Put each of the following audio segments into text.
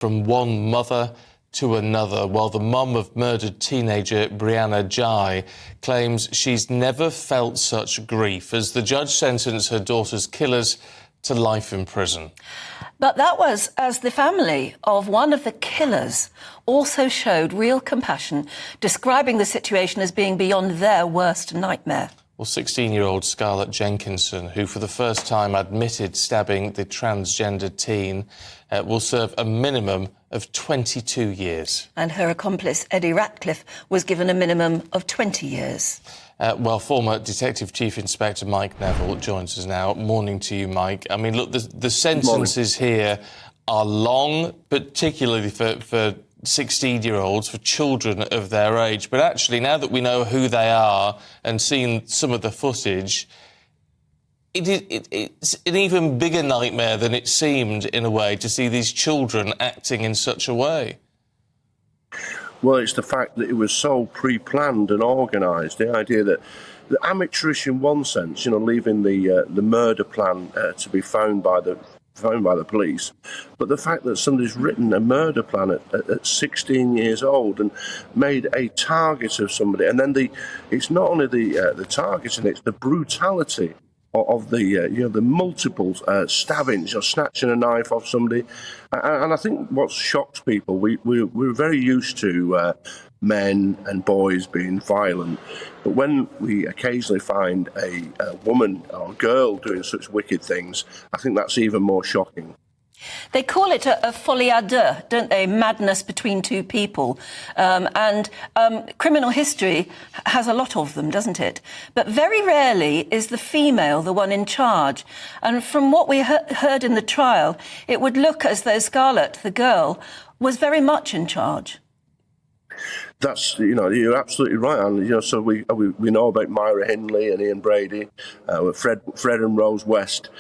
from one mother to another, while the mum of murdered teenager Brianna Ghey claims she's never felt such grief as the judge sentenced her daughter's killers to life in prison. But that was as the family of one of the killers also showed real compassion, describing the situation as being beyond their worst nightmare. Well, 16-year-old Scarlett Jenkinson, who for the first time admitted stabbing the transgender teen, will serve a minimum of 22 years. And her accomplice, Eddie Ratcliffe, was given a minimum of 20 years. Well, former Detective Chief Inspector Mike Neville joins us now. Morning to you, Mike. I mean, look, the sentences here are long, particularly for 16-year-olds, for children of their age. But actually, now that we know who they are and seen some of the footage, it's an even bigger nightmare than it seemed, in a way, to see these children acting in such a way. Well, it's the fact that it was so pre-planned and organised. The idea that the amateurish, in one sense, leaving the murder plan to be found by the police, but the fact that somebody's written a murder plan at 16 years old and made a target of somebody, and then it's not only the targeting, it's the brutality of the multiple stabbings, snatching a knife off somebody. And I think what shocks people, we're very used to men and boys being violent, but when we occasionally find a woman or girl doing such wicked things, I think that's even more shocking. They call it a folie à deux, don't they? Madness between two people. Criminal history has a lot of them, doesn't it? But very rarely is the female the one in charge. And from what we heard in the trial, it would look as though Scarlett, the girl, was very much in charge. That's, you're absolutely right, and so we know about Myra Hindley and Ian Brady, Fred and Rose West,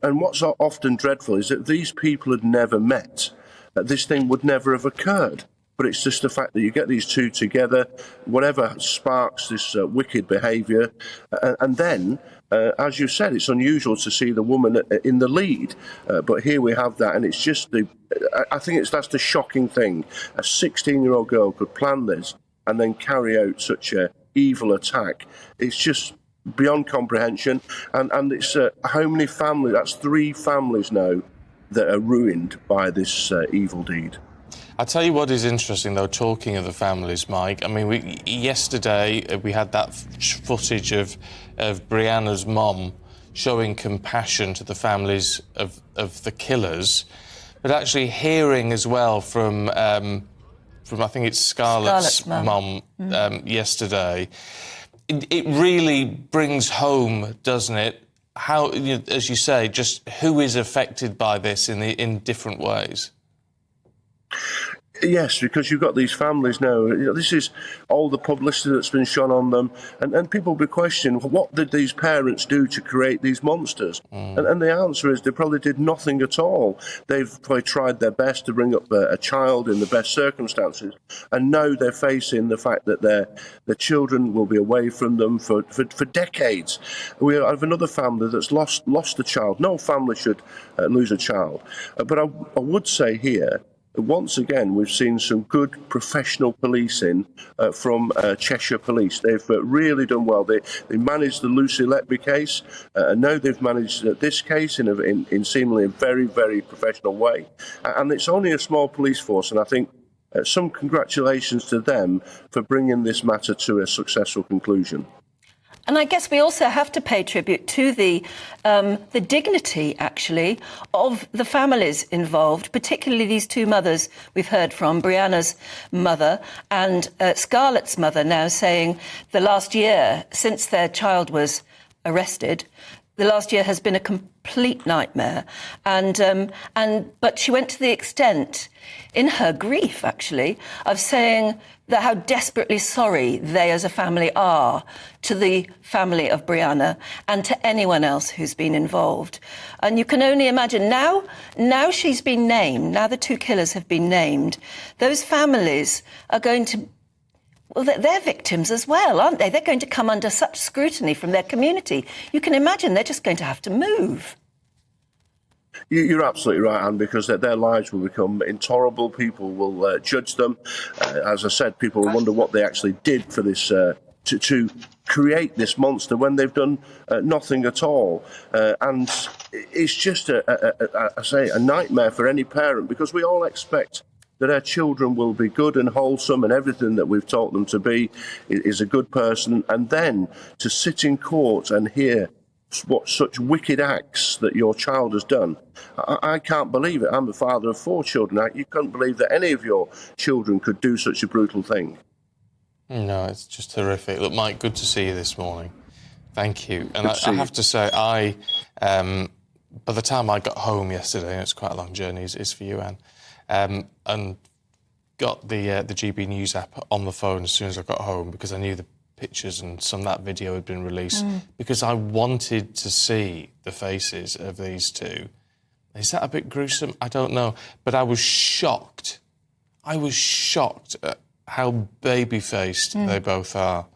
and what's often dreadful is that these people had never met. This thing would never have occurred. But it's just the fact that you get these two together, whatever sparks this wicked behaviour, and then, as you said, it's unusual to see the woman in the lead. But here we have that, and it's just I think that's the shocking thing. A 16-year-old girl could plan this and then carry out such an evil attack. It's just beyond comprehension. And it's how many families? That's 3 families now that are ruined by this evil deed. I'll tell you what is interesting, though, talking of the families, Mike. I mean, yesterday we had that footage of Brianna's mum showing compassion to the families of the killers, but actually hearing as well from I think it's Scarlett's mum yesterday, it really brings home, doesn't it, how, as you say, just who is affected by this in different ways. Yes, because you've got these families now. This is all the publicity that's been shone on them, and people will be questioning, what did these parents do to create these monsters? And the answer is they probably did nothing at all. They've probably tried their best to bring up a child in the best circumstances, and now they're facing the fact that their children will be away from them for decades. We have another family that's lost a child. No family should lose a child. But I would say here, once again, we've seen some good professional policing from Cheshire Police. They've really done well. They managed the Lucy Letby case, and now they've managed this case in seemingly a very, very professional way. And it's only a small police force, and I think some congratulations to them for bringing this matter to a successful conclusion. And I guess we also have to pay tribute to the dignity, actually, of the families involved, particularly these 2 mothers we've heard from, Brianna's mother and Scarlett's mother, now saying the last year since their child was arrested, the last year has been a complete nightmare. But she went to the extent, in her grief, actually, of saying that how desperately sorry they as a family are to the family of Brianna and to anyone else who's been involved. And you can only imagine now she's been named, now the 2 killers have been named, those families are going to, well, they're victims as well, aren't they? They're going to come under such scrutiny from their community. You can imagine they're just going to have to move. You're absolutely right, Anne, because their lives will become intolerable. People will judge them. As I said, people will wonder what they actually did for this to create this monster when they've done nothing at all. And it's just a nightmare for any parent, because we all expect that our children will be good and wholesome, and everything that we've taught them to be is a good person. And then to sit in court and hear what such wicked acts that your child has done, I can't believe it. I'm the father of 4 children. You couldn't believe that any of your children could do such a brutal thing. No, it's just horrific. Look, Mike, good to see you this morning. Thank you. And I have to say, by the time I got home yesterday, and it's quite a long journey, it's for you, Anne, and got the GB News app on the phone as soon as I got home, because I knew the pictures and some of that video had been released, because I wanted to see the faces of these two. Is that a bit gruesome? I don't know. But I was shocked. I was shocked at how baby-faced they both are.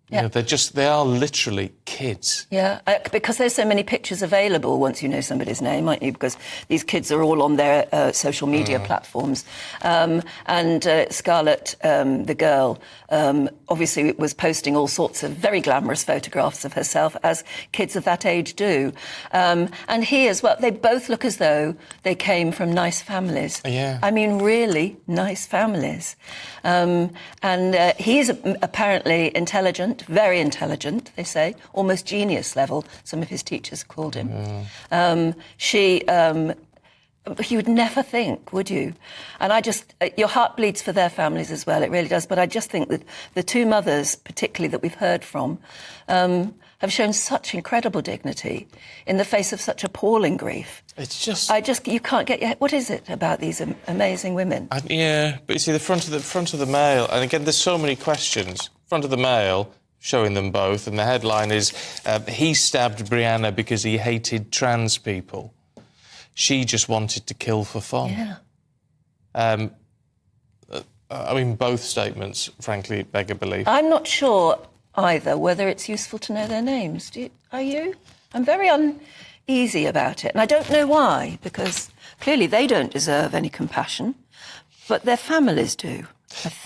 Yeah. You know, they are literally kids. Yeah, because there's so many pictures available once you know somebody's name, aren't you? Because these kids are all on their social media platforms. And Scarlett, the girl, obviously was posting all sorts of very glamorous photographs of herself, as kids of that age do. And he as well, they both look as though they came from nice families. Yeah. I mean, really nice families. And he's apparently intelligent, very intelligent, they say, almost genius level, some of his teachers called him. You would never think, would you? And your heart bleeds for their families as well, it really does. But I just think that the 2 mothers, particularly that we've heard from, have shown such incredible dignity in the face of such appalling grief. It's just... you can't get your head... What is it about these amazing women? Yeah, but you see, the front of the Mail, and again, there's so many questions. Front of the Mail, showing them both, and the headline is, he stabbed Brianna because he hated trans people. She just wanted to kill for fun. Yeah. I mean, both statements, frankly, beg a belief. I'm not sure either whether it's useful to know their names. Are you? I'm very uneasy about it, and I don't know why, because clearly they don't deserve any compassion, but their families do.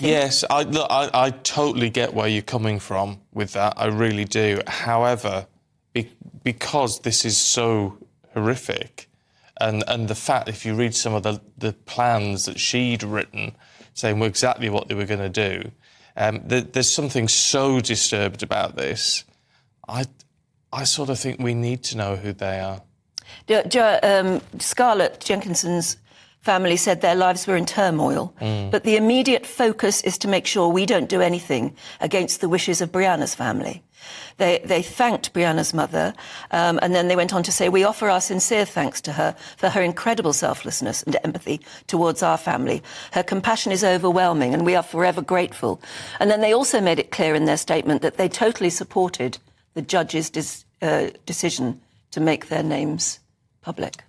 Yes, I totally get where you're coming from with that. I really do. However, because this is so horrific, and the fact, if you read some of the plans that she'd written, saying exactly what they were going to do, there's something so disturbed about this. I sort of think we need to know who they are. Scarlett Jenkinson's family said their lives were in turmoil, but the immediate focus is to make sure we don't do anything against the wishes of Brianna's family. They thanked Brianna's mother, and then they went on to say, we offer our sincere thanks to her for her incredible selflessness and empathy towards our family. Her compassion is overwhelming, and we are forever grateful. And then they also made it clear in their statement that they totally supported the judge's decision to make their names public.